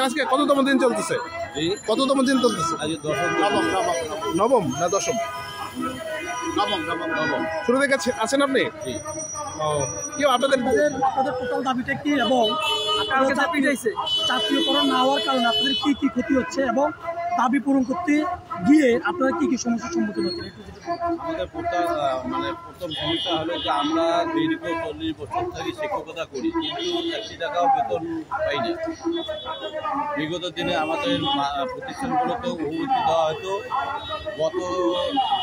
আজকে কততম দিন চলতেছে? কততম দিন চলতেছে? নবম না দশম? নবম। শুরু থেকে আছেন আপনি? আপনাদের টোটাল দাবিটা কি এবং জাতীয়করণ না হওয়ার কারণে আপনাদের কি কি ক্ষতি হচ্ছে এবং দাবি পূরণ করতে গিয়ে আপনারা কি কি সমস্যার সম্মুখীন হচ্ছেন? আমাদের প্রথম সমস্যা হলো যে আমরা দীর্ঘ 40 বছর থেকে শিক্ষকতা করি, কিন্তু 1 টাকাও বেতন পাই না। বিগত দিনে আমাদের প্রতিষ্ঠানগুলোতে অবমুক্তি দেওয়া হয়তো গত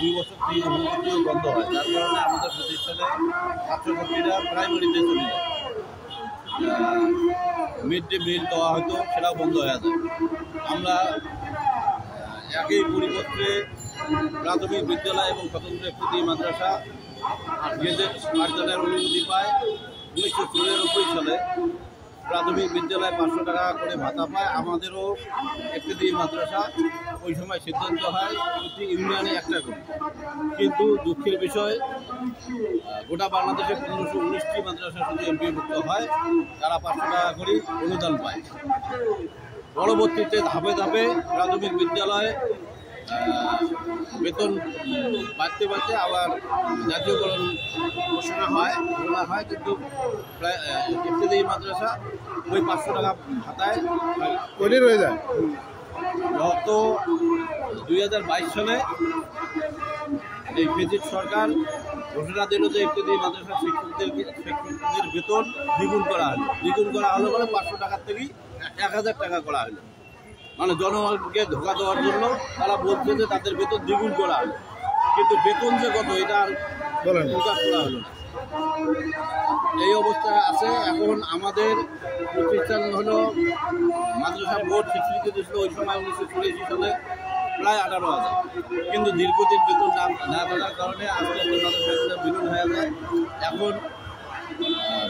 2 বছর থেকে অবমুক্তিও বন্ধ হয়, যার কারণে আমাদের প্রতিষ্ঠানে ছাত্রছাত্রীরা প্রাইমারিতে চলে যায়। মিড ডে মিল দেওয়া হয়তো সেটাও বন্ধ হয়ে যায়। আমরা একই পরিবর্তে প্রাথমিক বিদ্যালয় এবং স্বতন্ত্র একটি মাদ্রাসা গেজেট পাঠদানের অনুমতি পায়। 1994 সালে প্রাথমিক বিদ্যালয়ে 500 টাকা করে ভাতা পায়। আমাদেরও একটি মাদ্রাসা ওই সময় সিদ্ধান্ত হয় প্রতি ইউনিয়নে একটা করে, কিন্তু দুঃখের বিষয় গোটা বাংলাদেশে 1519টি মাদ্রাসা শুধু এমপিভুক্ত হয়, তারা 500 টাকা করে অনুদান পায়। পরবর্তীতে ধাপে ধাপে প্রাথমিক বিদ্যালয়ে বেতন বাড়তে বাড়তে আবার জাতীয়করণ ঘোষণা হয়, কিন্তু প্রায় একটি মাদ্রাসা ওই 500 টাকা ভাতায় রয়ে যায়। গত 2022 সালে এই গেজেট সরকার ঘোষণা দিল যে একটি মাদ্রাসা শিক্ষকদের বেতন দ্বিগুণ করা হলো বলে 500 টাকার থেকে 1000 টাকা করা হলো। মানে জনগণকে ধোঁকা দেওয়ার জন্য তারা বলছে যে তাদের বেতন দ্বিগুণ করা হলো, কিন্তু বেতন যে কত এটা আর প্রকাশ করা হলো না। এই অবস্থা আছে। এখন আমাদের প্রতিষ্ঠান হলো মাদ্রাসা বোর্ড স্বীকৃতি দিয়েছিল ওই সময় 1984 সালে প্রায় 18,000, কিন্তু দীর্ঘদিন বেতন না থাকার কারণে আস্তে আস্তে মাদ্রাসাগুলো বিলীন হয়ে যায়। এখন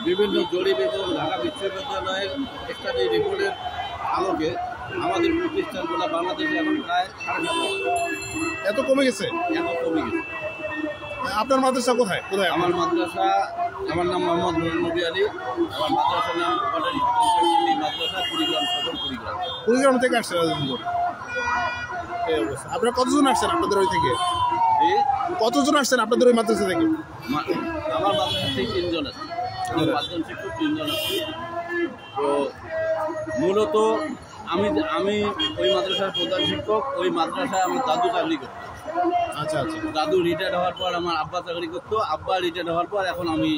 বিভিন্ন জরিপ এবং ঢাকা বিশ্ববিদ্যালয়ের স্টাডি রিপোর্টের আলোকে আমাদের প্রতিষ্ঠানগুলো বাংলাদেশে এখন প্রায় 7,500। এত কমে গেছে? আপনার মাদ্রাসা কোথায়? আমার মাদ্রাসা, আমার নাম মোহাম্মদ নবী আলী। আমার মাদ্রাসার নাম মাদ্রাসা কুড়িগ্রাম সদর। কুড়িগ্রাম থেকে আসছেন? আপনারা কতজন আসছেন আপনাদের ওই থেকে? কতজন আসছেন আপনাদের ওই মাদ্রাসা থেকে? আমার মাদ্রাসা থেকে 3 জন আছে, 5 জন শিক্ষক, 3 জন আছে। তো মূলত আমি ওই মাদ্রাসার প্রধান শিক্ষক। ওই মাদ্রাসায় আমার দাদু চাকরি করতো। আচ্ছা। দাদু রিটায়ার্ড হওয়ার পর আমার আব্বা চাকরি করতো। আব্বা রিটায়ার্ড হওয়ার পর এখন আমি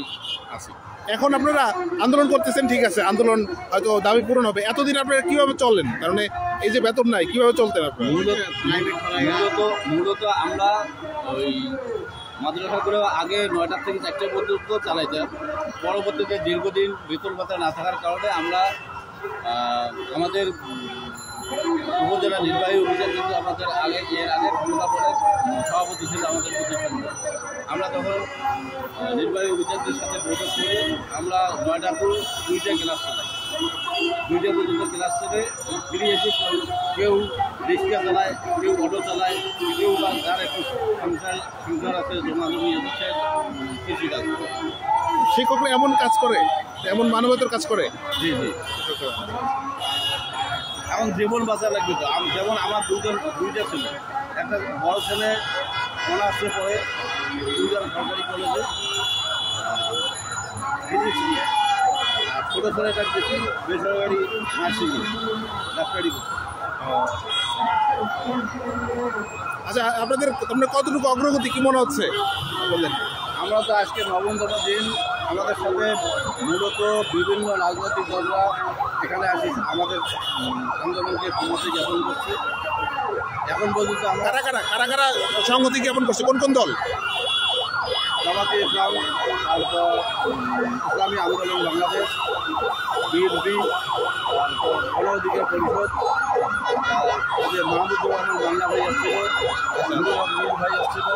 আছি। এখন আপনারা আন্দোলন করতেছেন, ঠিক আছে, আন্দোলন হয়তো দাবি পূরণ হবে। এতদিন আপনারা কিভাবে চললেন? কারণ এই যে বেতন নাই, কিভাবে চলতেন আপনারা? মূলত আমরা ওই মাদ্রাসাগুলো আগে 9টা থেকে 4টা পর্যন্ত চালাইতাম। পরবর্তীতে দীর্ঘদিন বেতন ভাতা না থাকার কারণে আমরা আমাদের উপজেলা নির্বাহী অফিসার কিন্তু আমাদের এর আগে ক্ষমতা পড়ে সভাপতি ছিল আমাদের প্রতিষ্ঠান। আমরা তখন নির্বাহী অফিসারদের সাথে বৈঠক করে আমরা 9টা টু 2টা ক্লাস চালাই। 2টা পর্যন্ত ক্লাস চলে ফিরে এসে কেউ রিক্সা চালায়, কেউ অটো চালায়, কেউ বা যার একটু সংসার আছে, জমাজমি আছে, কৃষি কাজ করে। শিক্ষকরা এমন কাজ করে, এমন মানবতার কাজ করে। জি। এখন জীবন বাঁচা লাগবে তো। যেমন আমার 2টা ছেলে, একটা বড় ছেলে অনার্সে পড়ে 2জন সরকারি কলেজে ফিজিক্স নিয়ে, আর ছোটো ছেলেটা দেখি বেসরকারি নার্সিংয়ে ডাক্তারি করতে। আচ্ছা, আপনাদের কতটুকু অগ্রগতি কি মনে হচ্ছে বললেন? আমরা তো আজকে 9তম দিন। আমাদের সাথে মূলত বিভিন্ন রাজনৈতিক দলরা এখানে আসি আমাদের আন্দোলনকে সম্মতি জ্ঞাপন করছে। এখন পর্যন্ত আমরা কারা কারা সংহতি জ্ঞাপন করছে? কোন কোন দল? জামাতে ইসলাম, তারপর ইসলামী আন্দোলন বাংলাদেশ, বিএনপি, তারপর গণ অধিকার পরিষদ, যে মাহমুদুর রহমান বাংলা ভাই আসছিল, নুরুল ভাই আসছিল,